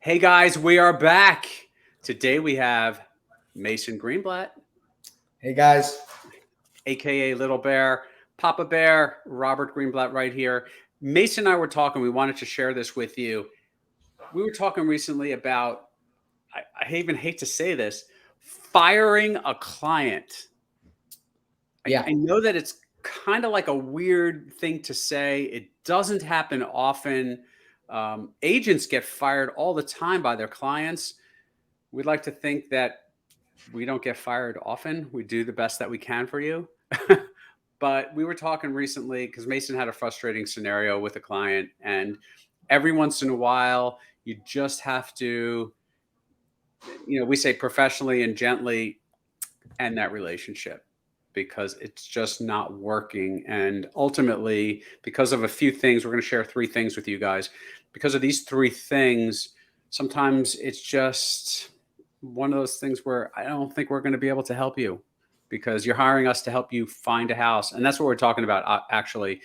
Hey guys, we are back. Today we have Mason Greenblatt, Hey guys. aka Little Bear, Papa Bear, Robert Greenblatt right here. Mason and I were talking, we wanted to share this with you. We were talking recently about, I even hate to say this, firing a client. I Yeah. know that it's kind of like a weird thing to say. It doesn't happen often. Agents get fired all the time by their clients. We'd like to think that we don't get fired often. We do the best that we can for you. But we were talking recently because Mason had a frustrating scenario with a client, and every once in a while, you just have to, we say professionally and gently end that relationship because it's just not working. And ultimately, because of a few things, we're going to share three things with you guys. Because of these three things, sometimes it's just one of those things where I don't think we're going to be able to help you because you're hiring us to help you find a house. And that's what we're talking about actually,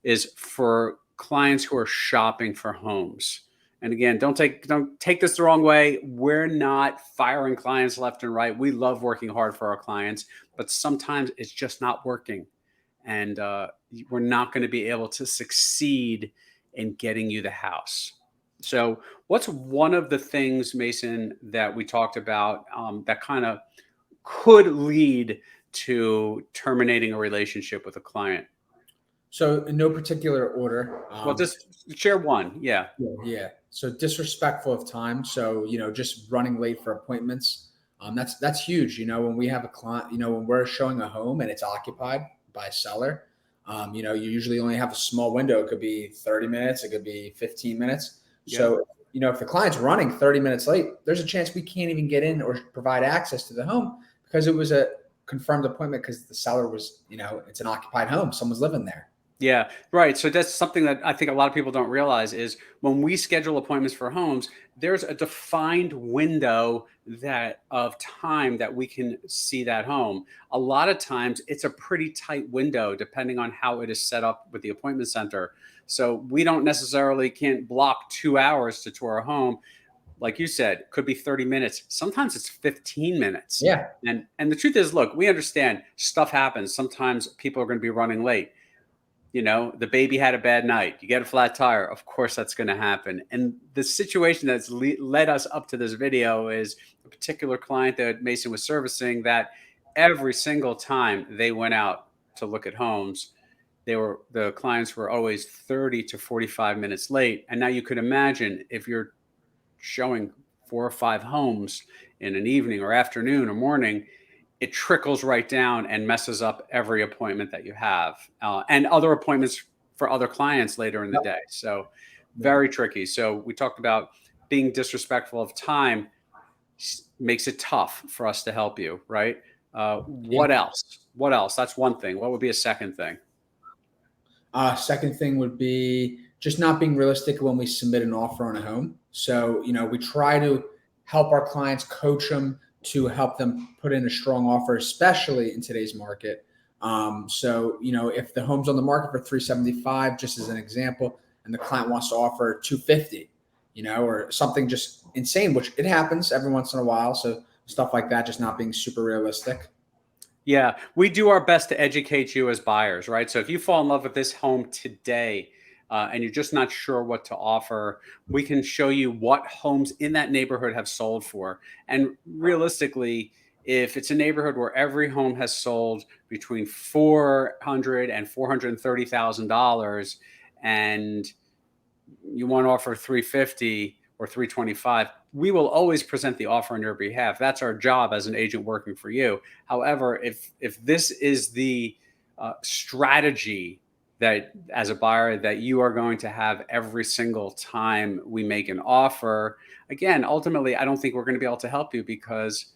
is for clients who are shopping for homes. And again, don't take this the wrong way. We're not firing clients left and right. We love working hard for our clients, but sometimes it's just not working, and we're not going to be able to succeed in getting you the house. So, what's one of the things, Mason, that we talked about that kind of could lead to terminating a relationship with a client? So in no particular order. Well, just share one. Yeah. Yeah. So disrespectful of time. So just running late for appointments. That's huge. When we have a client, when we're showing a home and it's occupied by a seller, you usually only have a small window. It could be 30 minutes. It could be 15 minutes. Yeah. So if the client's running 30 minutes late, there's a chance we can't even get in or provide access to the home because it was a confirmed appointment because the seller was, it's an occupied home. Someone's living there. Yeah, right. So that's something that I think a lot of people don't realize is when we schedule appointments for homes, there's a defined window of time that we can see that home. A lot of times it's a pretty tight window depending on how it is set up with the appointment center. So we don't necessarily can't block 2 hours to tour a home. Like you said, could be 30 minutes. Sometimes it's 15 minutes. Yeah. And the truth is, look, we understand stuff happens. Sometimes people are going to be running late. The baby had a bad night. You get a flat tire. Of course, that's going to happen. And the situation that's led us up to this video is a particular client that Mason was servicing that every single time they went out to look at homes, the clients were always 30 to 45 minutes late. And now you could imagine if you're showing 4 or 5 homes in an evening or afternoon or morning, it trickles right down and messes up every appointment that you have and other appointments for other clients later in the day. So very tricky. So we talked about being disrespectful of time makes it tough for us to help you, right? What else? What else? That's one thing. What would be a second thing? Second thing would be just not being realistic when we submit an offer on a home. So, we try to help our clients, coach them to help them put in a strong offer, especially in today's market. So, if the home's on the market for 375, just as an example, and the client wants to offer 250, or something just insane, which it happens every once in a while. So stuff like that, just not being super realistic. Yeah, we do our best to educate you as buyers, right? So if you fall in love with this home today and you're just not sure what to offer, we can show you what homes in that neighborhood have sold for. And realistically, if it's a neighborhood where every home has sold between $400,000 and $430,000, and you want to offer 350 or 325, we will always present the offer on your behalf. That's our job as an agent working for you. However, if this is the strategy that as a buyer that you are going to have every single time we make an offer, again, ultimately, I don't think we're going to be able to help you because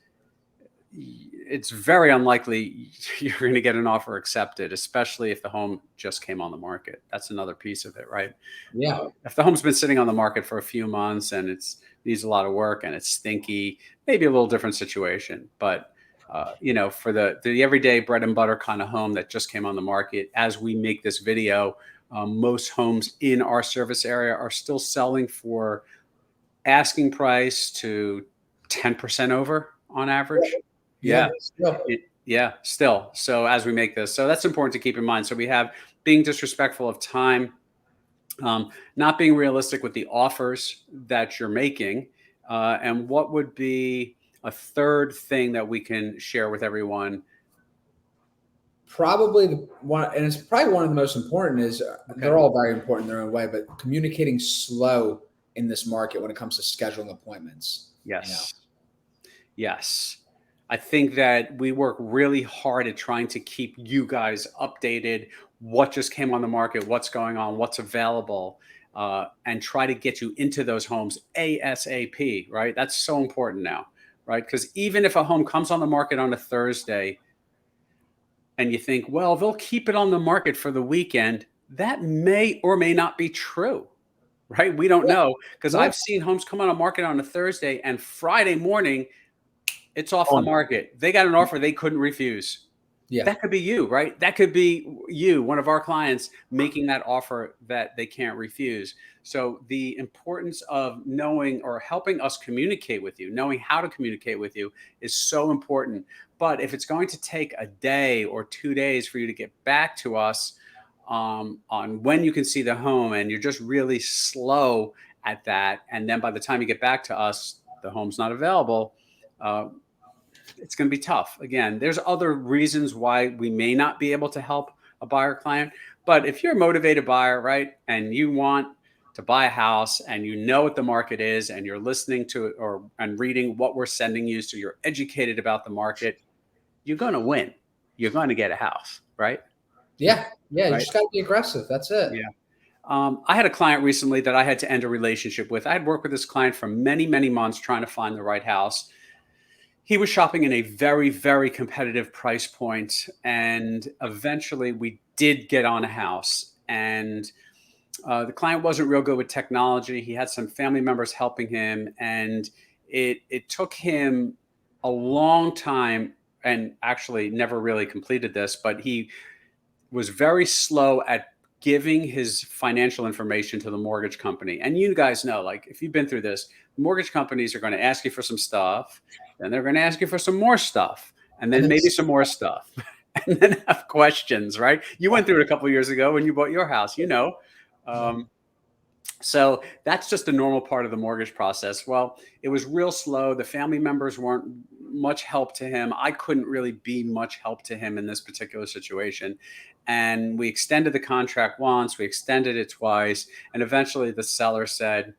it's very unlikely you're going to get an offer accepted, especially if the home just came on the market. That's another piece of it, right? Yeah. If the home's been sitting on the market for a few months and it needs a lot of work and it's stinky, maybe a little different situation. But for the everyday bread and butter kind of home that just came on the market, as we make this video, most homes in our service area are still selling for asking price to 10% over on average. Yeah. Yeah. Still. Yeah, still. So as we make this, so that's important to keep in mind. So we have being disrespectful of time, not being realistic with the offers that you're making, and what would be a third thing that we can share with everyone? Probably the one, and it's probably one of the most important is Okay. they're all very important in their own way, but communicating slow in this market when it comes to scheduling appointments. You know, Yes. Yes. I think that we work really hard at trying to keep you guys updated, what just came on the market, what's going on, what's available, and try to get you into those homes ASAP, right? That's so important now, right? Because even if a home comes on the market on a Thursday and you think, well, they'll keep it on the market for the weekend, that may or may not be true, right? We don't yeah, know because no, I've seen homes come on a market on a Thursday and Friday morning it's off the on, market. They got an offer they couldn't refuse. yeah, That could be you, right? That could be you, one of our clients, making that offer that they can't refuse. So the importance of knowing or helping us communicate with you, knowing how to communicate with you is so important. But if it's going to take a day or 2 days for you to get back to us on when you can see the home and you're just really slow at that, and then by the time you get back to us, the home's not available, uh, it's going to be tough. Again, there's other reasons why we may not be able to help a buyer client. But if you're a motivated buyer, right, and you want to buy a house and you know what the market is and you're listening to it or and reading what we're sending you, so you're educated about the market, you're going to win. You're going to get a house, right? yeah, yeah. You Right. just got to be aggressive. That's it. Yeah. I had a client recently that I had to end a relationship with. I had worked with this client for many, many months trying to find the right house. He was shopping in a very, very competitive price point, and eventually we did get on a house. And the client wasn't real good with technology. He had some family members helping him, and it took him a long time, and actually never really completed this. But he was very slow at giving his financial information to the mortgage company. And you guys know, like, if you've been through this, mortgage companies are going to ask you for some stuff, then they're going to ask you for some more stuff, and And then then maybe some more stuff, and then have questions, right? You went through it a couple of years ago when you bought your house, you know. yeah, Um, so that's just a normal part of the mortgage process. Well, it was real slow. The family members weren't much help to him. I couldn't really be much help to him in this particular situation. And we extended the contract once, we extended it twice, and eventually the seller said,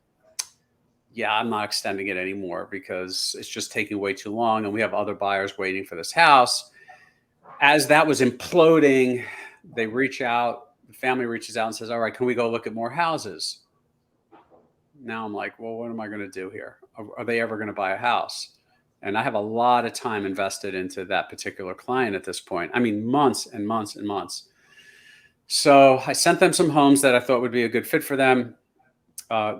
yeah, I'm not extending it anymore because it's just taking way too long. And we have other buyers waiting for this house. As that was imploding, they reach out, the family reaches out and says, all right, can we go look at more houses? Now I'm like, well, what am I going to do here? Are they ever going to buy a house? And I have a lot of time invested into that particular client at this point. I mean, months and months and months. So I sent them some homes that I thought would be a good fit for them.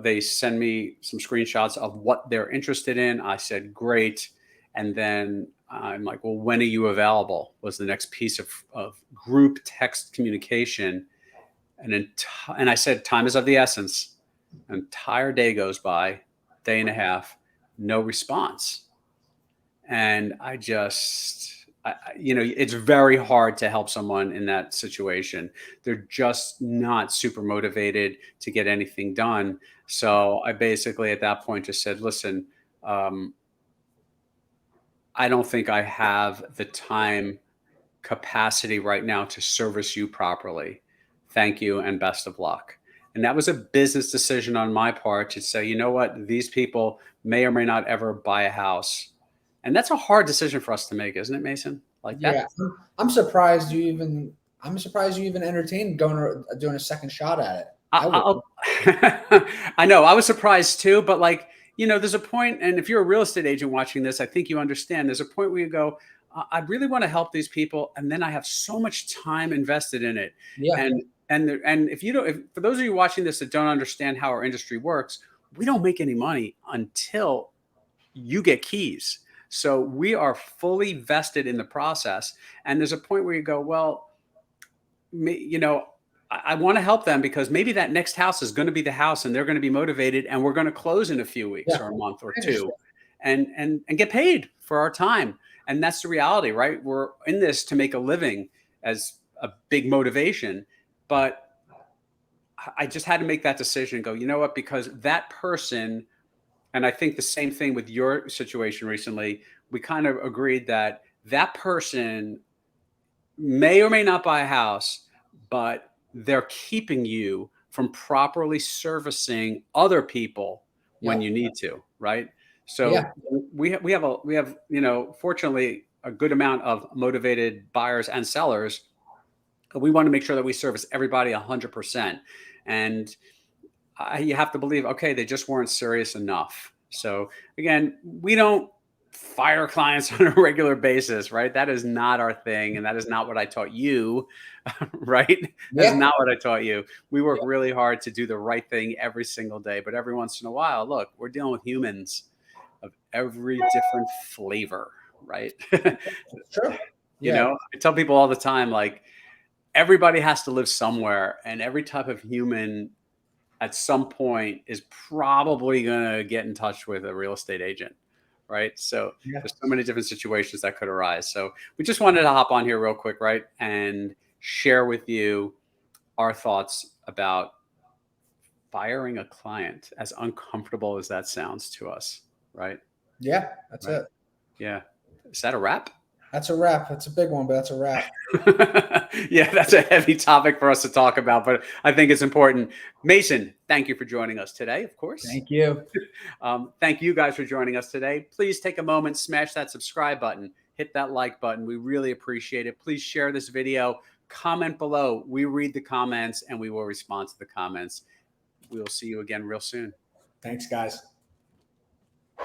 They send me some screenshots of what they're interested in. I said, great. And then I'm like, well, when are you available? Was the next piece of group text communication. And I said, time is of the essence. An entire day goes by, day and a half, no response. And it's very hard to help someone in that situation. They're just not super motivated to get anything done. So I basically at that point just said, listen, um, I don't think I have the time capacity right now to service you properly. Thank you and best of luck. And that was a business decision on my part to say, you know what, these people may or may not ever buy a house. And that's a hard decision for us to make, isn't it, Mason? Like that. yeah. I'm surprised you even. I'm surprised you even entertained doing a second shot at it. I would. I'll, I know I was surprised too, but like, there's a point, and if you're a real estate agent watching this, I think you understand there's a point where you go, I really want to help these people. And then I have so much time invested in it. Yeah. And if you don't, if, for those of you watching this that don't understand how our industry works, we don't make any money until you get keys. So we are fully vested in the process. And there's a point where you go, well, I want to help them because maybe that next house is going to be the house and they're going to be motivated and we're going to close in a few weeks Yeah, or a month or I two understand. and get paid for our time. And that's the reality, right? We're in this to make a living as a big motivation. But I just had to make that decision and go, you know what? Because that person, and I think the same thing with your situation recently, we kind of agreed that that person may or may not buy a house, but they're keeping you from properly servicing other people when Yep. you need to, right? Yeah. So we have fortunately a good amount of motivated buyers and sellers. We want to make sure that we service everybody 100%, and you have to believe, okay, they just weren't serious enough. So again, we don't fire clients on a regular basis, right? That is not our thing. And that is not what I taught you, right? That's Yeah. not what I taught you. We work really hard to do the right thing every single day. But every once in a while, look, we're dealing with humans of every different flavor, right? True. Yeah. I tell people all the time, like, everybody has to live somewhere, and every type of human at some point is probably going to get in touch with a real estate agent, right? So Yeah. there's so many different situations that could arise. So we just wanted to hop on here real quick, right, and share with you our thoughts about firing a client, as uncomfortable as that sounds to us, right? Yeah. That's Right. it. Yeah. Is that a wrap? That's a wrap. That's a big one, but that's a wrap. Yeah, that's a heavy topic for us to talk about, but I think it's important. Mason, thank you for joining us today, of course. Thank you. Thank you guys for joining us today. Please take a moment, smash that subscribe button, hit that like button. We really appreciate it. Please share this video, comment below. We read the comments and we will respond to the comments. We will see you again real soon. Thanks, guys.